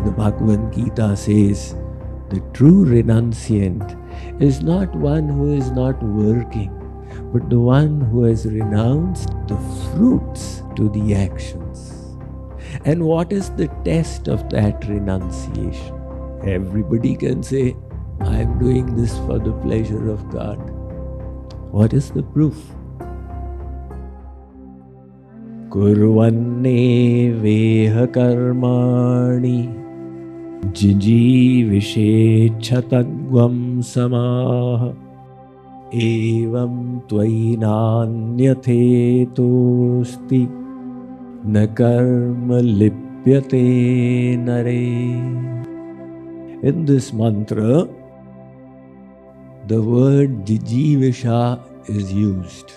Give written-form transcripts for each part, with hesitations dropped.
The Bhagavad Gita says, the true renunciant is not one who is not working, but the one who has renounced the fruits to the actions. And what is the test of that renunciation? Everybody can say, I am doing this for the pleasure of God. What is the proof? Kurvanne veha karmani jijivishechatagvam samaha evam tvainanyatetosti na karma lipyate nare. In this mantra, the word jijivisha is used.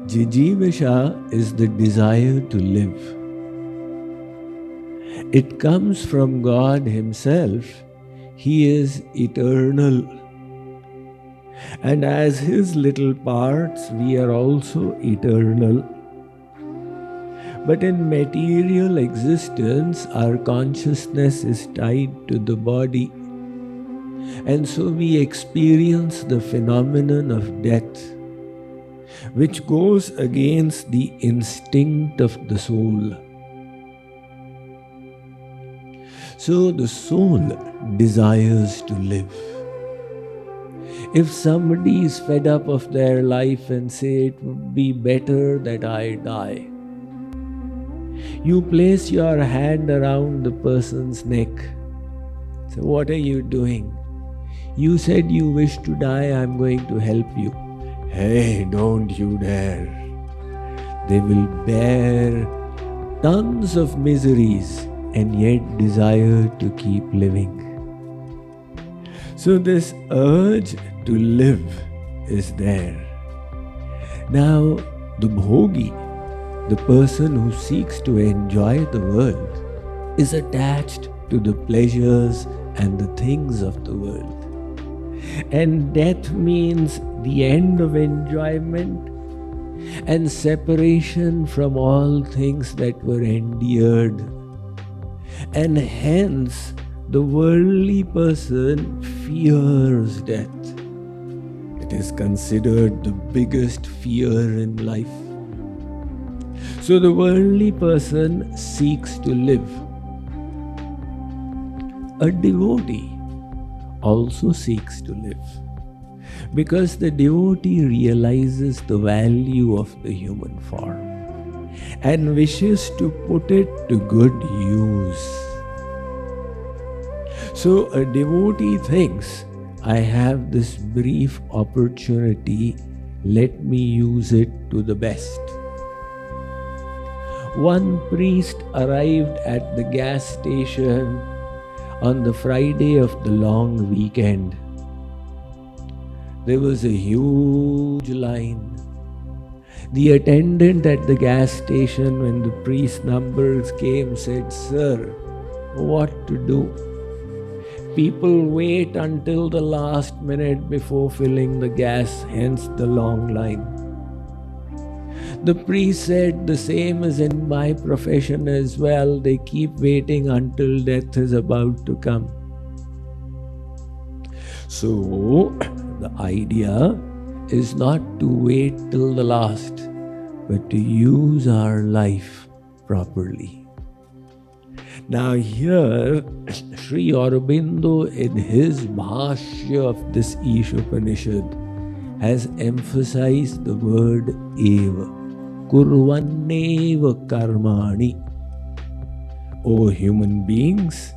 Jijivisha is the desire to live. It comes from God Himself. He is eternal. And as His little parts, we are also eternal. But in material existence, our consciousness is tied to the body. And so we experience the phenomenon of death, which goes against the instinct of the soul. So the soul desires to live. If somebody is fed up of their life and say it would be better that I die, you place your hand around the person's neck. So what are you doing? You said you wish to die, I'm going to help you. Hey, don't you dare. They will bear tons of miseries and yet desire to keep living. So this urge to live is there. Now, the bhogi, the person who seeks to enjoy the world, is attached to the pleasures and the things of the world. And death means the end of enjoyment and separation from all things that were endeared. And hence, the worldly person fears death. It is considered the biggest fear in life. So the worldly person seeks to live. A devotee also seeks to live, because the devotee realizes the value of the human form and wishes to put it to good use. So a devotee thinks, I have this brief opportunity, let me use it to the best. One priest arrived at the gas station on the Friday of the long weekend. There was a huge line. The attendant at the gas station, when the priest numbers came, said, Sir, what to do? People wait until the last minute before filling the gas, hence the long line. The priest said, the same is in my profession as well. They keep waiting until death is about to come. So, the idea is not to wait till the last, but to use our life properly. Now here, Sri Aurobindo in his Bhashya of this Isha Upanishad has emphasized the word eva. Kurvanneva karmani. O human beings,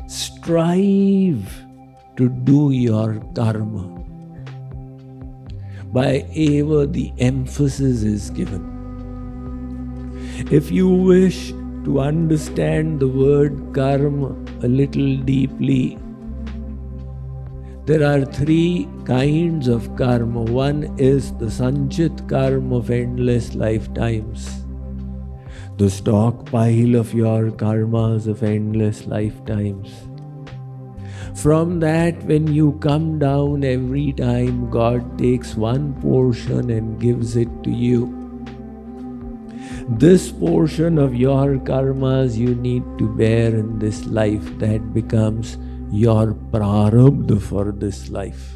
strive to do your karma. By eva, the emphasis is given. If you wish to understand the word karma a little deeply, there are three kinds of karma. One is the sanchit karma of endless lifetimes, the stockpile of your karmas of endless lifetimes. From that, when you come down every time, God takes one portion and gives it to you. This portion of your karmas you need to bear in this life, that becomes your prarabdha for this life.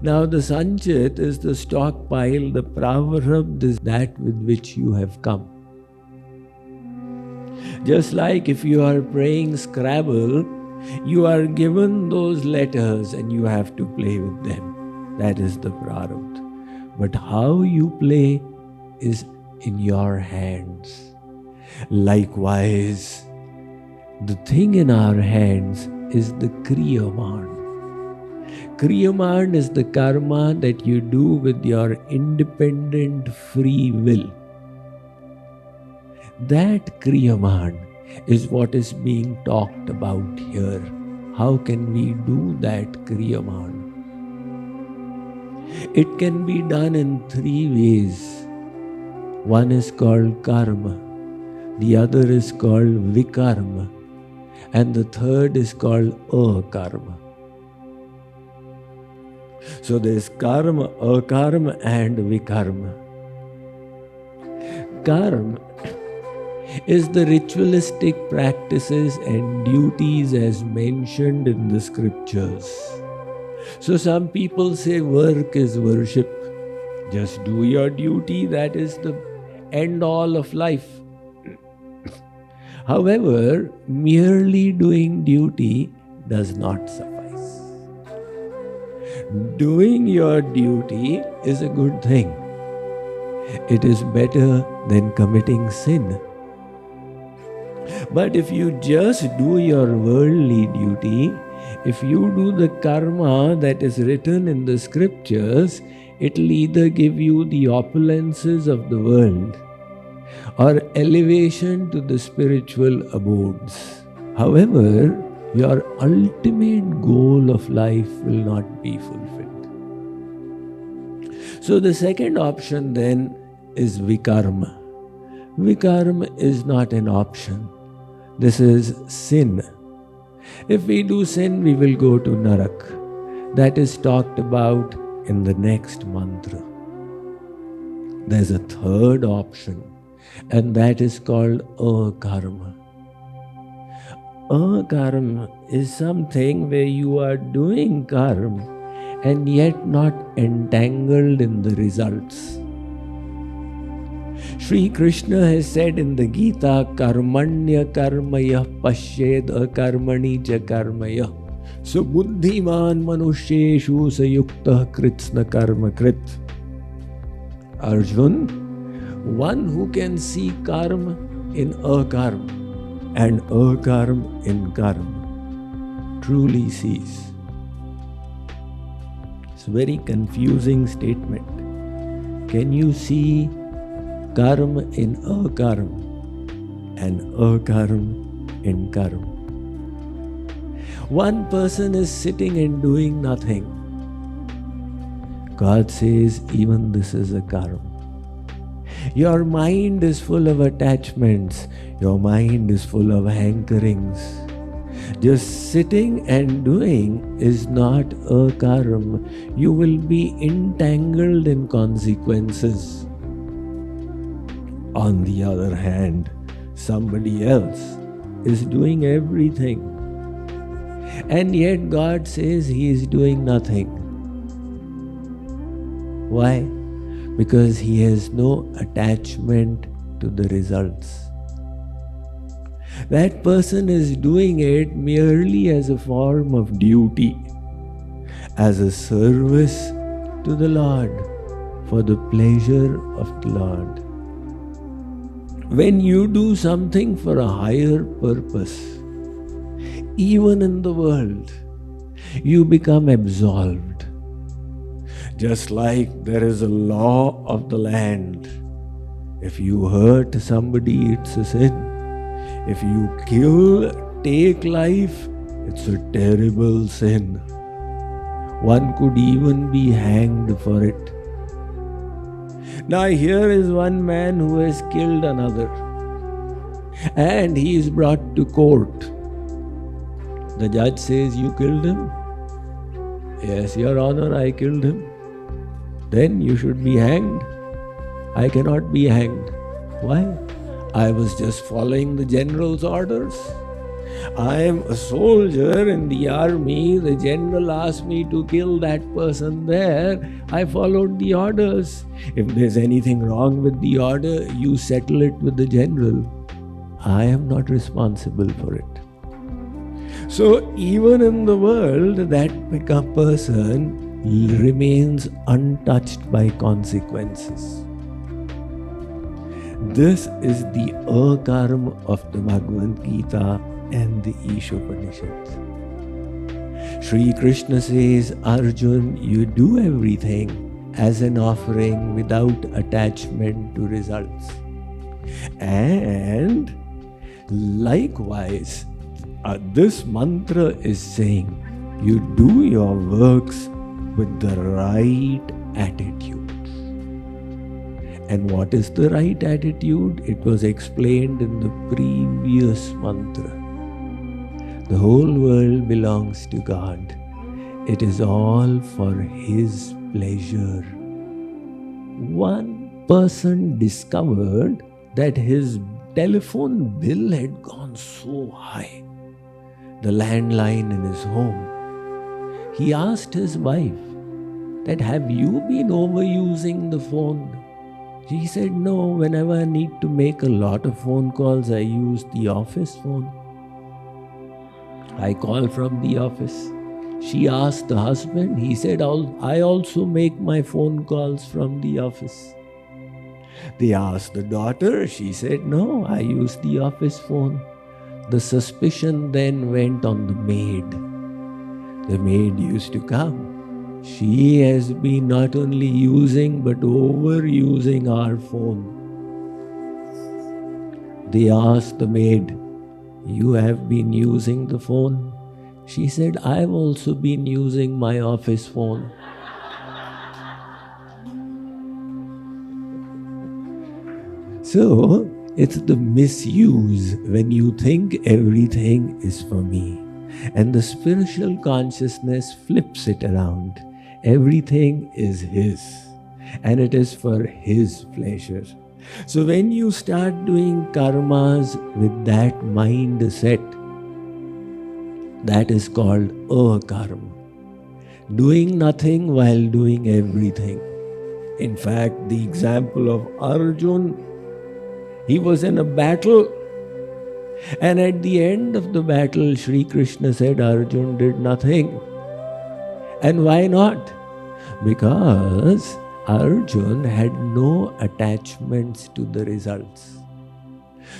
Now the sanchit is the stockpile, the prarabdha is that with which you have come. Just like if you are playing Scrabble, you are given those letters and you have to play with them. That is the prarabdha. But how you play is in your hands. Likewise, the thing in our hands is the kriyaman. Kriyaman is the karma that you do with your independent free will. That kriyaman is what is being talked about here. How can we do that kriyaman? It can be done in three ways. One is called karma, the other is called vikarma, and the third is called akarma. So there is karma, akarma and vikarma. Karma is the ritualistic practices and duties as mentioned in the scriptures. So some people say work is worship. Just do your duty, that is the end all of life. However, merely doing duty does not suffice. Doing your duty is a good thing. It is better than committing sin. But if you just do your worldly duty, if you do the karma that is written in the scriptures, it will either give you the opulences of the world or elevation to the spiritual abodes. However, your ultimate goal of life will not be fulfilled. So the second option then is vikarma. Vikarma is not an option. This is sin. If we do sin, we will go to Narak. That is talked about in the next mantra. There's a third option, and that is called akarma. Akarma is something where you are doing karma and yet not entangled in the results. Sri Krishna has said in the Gita, karmanya karmaya pashyed akarmani cha karmaya. So buddhiman manusheshu sayukta kritsna karma krit. Arjun, one who can see karma in akarma and akarma in karma truly sees. It's a very confusing statement. Can you see karma in akarma and akarma in karma? One person is sitting and doing nothing. God says, even this is a karma. Your mind is full of attachments. Your mind is full of hankerings. Just sitting and doing is not a karma. You will be entangled in consequences. On the other hand, somebody else is doing everything. And yet God says he is doing nothing. Why? Because he has no attachment to the results. That person is doing it merely as a form of duty, as a service to the Lord, for the pleasure of the Lord. When you do something for a higher purpose, even in the world, you become absolved. Just like there is a law of the land. If you hurt somebody, it's a sin. If you kill, take life, it's a terrible sin. One could even be hanged for it. Now here is one man who has killed another, and he is brought to court. The judge says, you killed him? Yes, Your Honor, I killed him. Then you should be hanged. I cannot be hanged. Why? I was just following the general's orders. I am a soldier in the army. The general asked me to kill that person there. I followed the orders. If there's anything wrong with the order, you settle it with the general. I am not responsible for it. So even in the world, that person remains untouched by consequences. This is the Akarma of the Bhagavad Gita and the Isha Upanishad. Sri Krishna says, Arjun, you do everything as an offering without attachment to results. And likewise, this mantra is saying, you do your works with the right attitude. And what is the right attitude? It was explained in the previous mantra. The whole world belongs to God. It is all for His pleasure. One person discovered that his telephone bill had gone so high, the landline in his home. He asked his wife that, have you been overusing the phone? She said, no, whenever I need to make a lot of phone calls, I use the office phone. I call from the office. She asked the husband. He said, I also make my phone calls from the office. They asked the daughter. She said, no, I use the office phone. The suspicion then went on the maid. The maid used to come. She has been not only using but overusing our phone. They asked the maid, you have been using the phone? She said, I've also been using my office phone. So, it's the misuse when you think everything is for me. And the spiritual consciousness flips it around. Everything is His. And it is for His pleasure. So when you start doing karmas with that mindset, that is called akarma. Doing nothing while doing everything. In fact, the example of Arjun, he was in a battle, and at the end of the battle, Sri Krishna said Arjun did nothing. And why not? Because Arjun had no attachments to the results.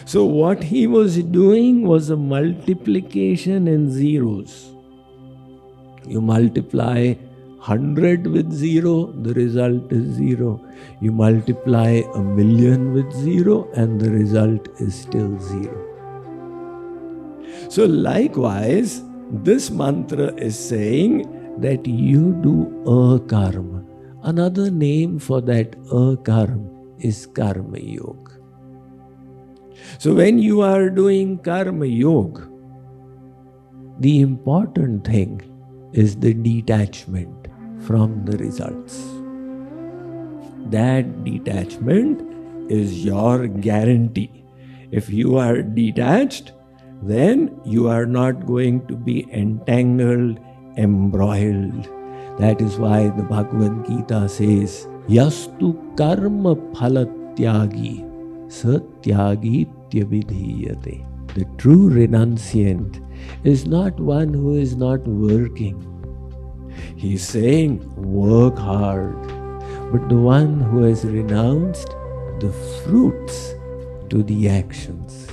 So what he was doing was a multiplication in zeros. You multiply 100 with 0, the result is 0. You multiply 1,000,000 with 0 and the result is still 0. So likewise, this mantra is saying that you do akarma. Another name for that akarma is karma yoga. So when you are doing karma yoga, the important thing is the detachment from the results. That detachment is your guarantee. If you are detached, then you are not going to be entangled, embroiled. That is why the Bhagavad Gita says, Yastu karma phalatyagi satyagitya vidhiyate. The true renunciant is not one who is not working. He is saying, work hard. But the one who has renounced the fruits to the actions.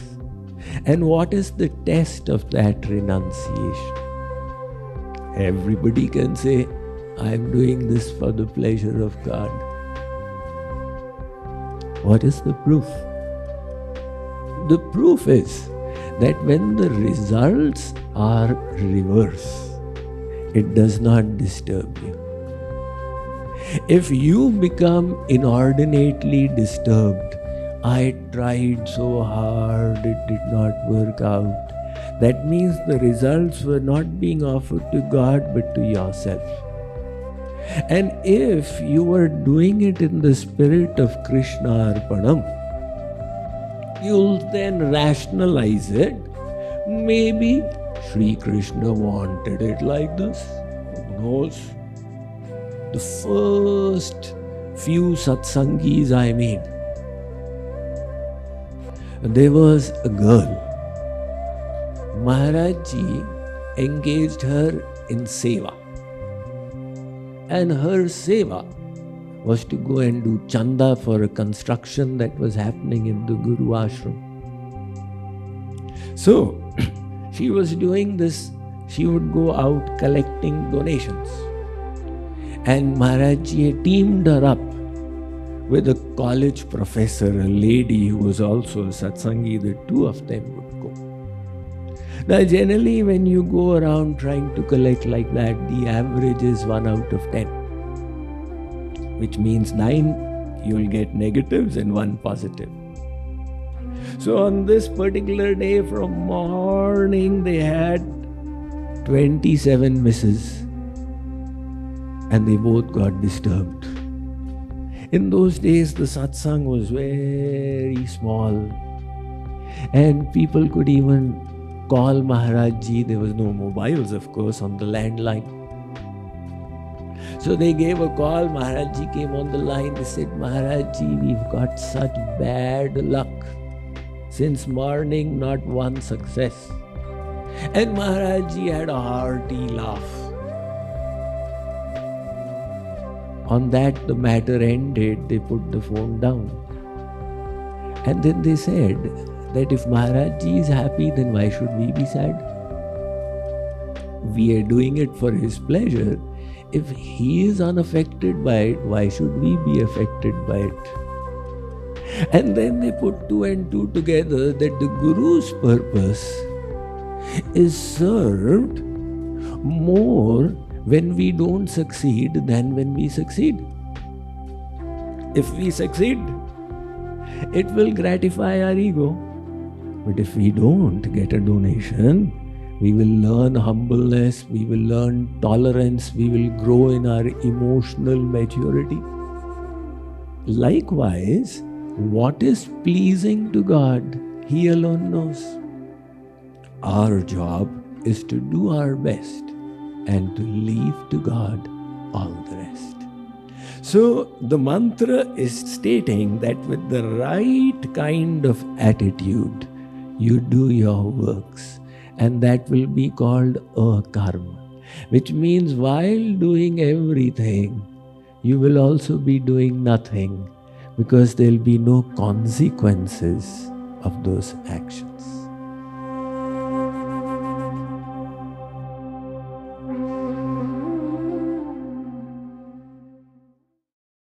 And what is the test of that renunciation? Everybody can say, I am doing this for the pleasure of God. What is the proof? The proof is that when the results are reverse, it does not disturb you. If you become inordinately disturbed, I tried so hard, it did not work out. That means the results were not being offered to God but to yourself. And if you were doing it in the spirit of Krishna Arpanam, You'll then rationalize it. Maybe Sri Krishna wanted it like this. Who knows? The first few satsangis I made, there was a girl. Maharajji engaged her in seva. And her seva was to go and do chanda for a construction that was happening in the Guru ashram. So, she was doing this. She would go out collecting donations. And Maharajji had teamed her up with a college professor, a lady who was also a satsangi. The two of them would go. Now, generally, when you go around trying to collect like that, the average is 1 out of 10, which means 9 you'll get negatives and 1 positive. So on this particular day, from morning, they had 27 misses, and they both got disturbed. In those days, the satsang was very small, and people could even call Maharajji. There was no mobiles, of course, on the landline. So they gave a call. Maharajji came on the line. They said, Maharajji, we've got such bad luck. Since morning, not one success. And Maharajji had a hearty laugh. On that, the matter ended. They put the phone down. And then they said that if Maharajji is happy, then why should we be sad? We are doing it for his pleasure. If he is unaffected by it, why should we be affected by it? And then they put 2 and 2 together, that the Guru's purpose is served more when we don't succeed than when we succeed. If we succeed, it will gratify our ego. But if we don't get a donation, we will learn humbleness, we will learn tolerance, we will grow in our emotional maturity. Likewise, what is pleasing to God, He alone knows. Our job is to do our best and to leave to God all the rest. So the mantra is stating that with the right kind of attitude, you do your works, and that will be called Akarma, which means while doing everything, you will also be doing nothing, because there will be no consequences of those actions.